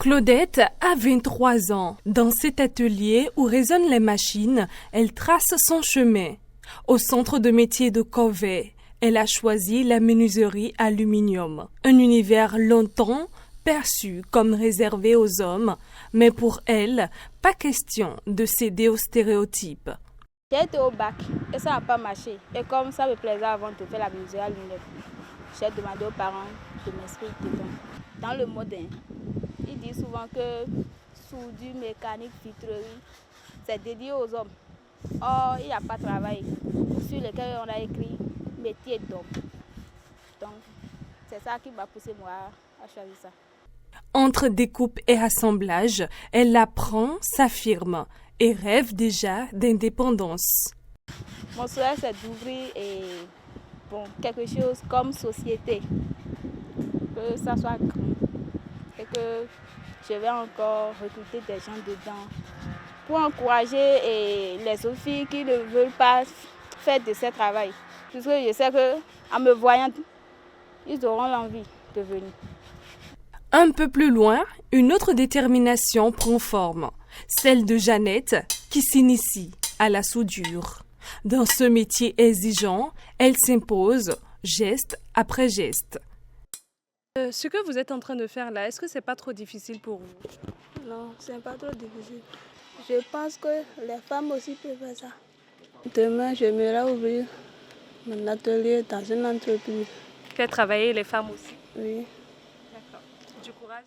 Claudette a 23 ans. Dans cet atelier où résonnent les machines, elle trace son chemin. Au centre de métier de Corvée, elle a choisi la menuiserie aluminium. Un univers longtemps perçu comme réservé aux hommes, mais pour elle, pas question de céder aux stéréotypes. J'ai été au bac et ça n'a pas marché. Et comme ça me plaisait avant de faire la menuiserie aluminium, j'ai demandé aux parents de m'inscrire dedans. Dans le moderne, ils disent souvent que soudure, mécanique, vitrerie, c'est dédié aux hommes. Or, il n'y a pas de travail sur lequel on a écrit métier d'homme. Donc, c'est ça qui m'a poussé moi à choisir ça. Entre découpe et assemblage, elle apprend, s'affirme et rêve déjà d'indépendance. Mon souhait, c'est d'ouvrir quelque chose comme société, que ça soit grand et que je vais encore recruter des gens dedans pour encourager les autres filles qui ne veulent pas faire de ce travail. Puisque je sais qu'en me voyant, ils auront l'envie de venir. Un peu plus loin, une autre détermination prend forme, celle de Jeannette qui s'initie à la soudure. Dans ce métier exigeant, elle s'impose geste après geste. Ce que vous êtes en train de faire là, est-ce que c'est pas trop difficile pour vous? Non, c'est pas trop difficile. Je pense que les femmes aussi peuvent faire ça. Demain, j'aimerais ouvrir mon atelier dans une entreprise. Faire travailler les femmes aussi? Oui. D'accord. Du courage.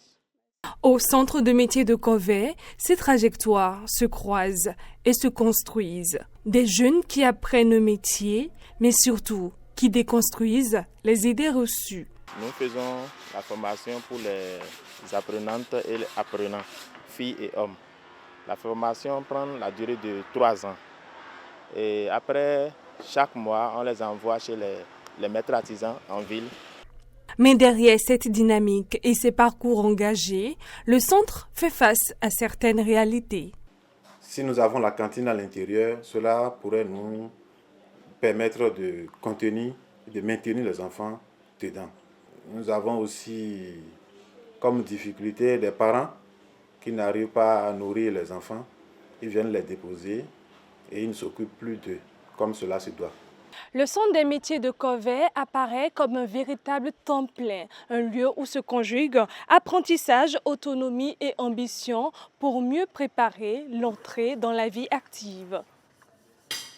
Au centre de métier de Corvée, ces trajectoires se croisent et se construisent. Des jeunes qui apprennent le métier, mais surtout qui déconstruisent les idées reçues. Nous faisons la formation pour les apprenantes et les apprenants, filles et hommes. La formation prend la durée de 3 ans. Et après, chaque mois, on les envoie chez les maîtres artisans en ville. Mais derrière cette dynamique et ces parcours engagés, le centre fait face à certaines réalités. Si nous avons la cantine à l'intérieur, cela pourrait nous permettre de contenir, de maintenir les enfants dedans. Nous avons aussi comme difficulté des parents qui n'arrivent pas à nourrir les enfants. Ils viennent les déposer et ils ne s'occupent plus d'eux comme cela se doit. Le centre des métiers de Corvée apparaît comme un véritable temps plein, un lieu où se conjuguent apprentissage, autonomie et ambition pour mieux préparer l'entrée dans la vie active.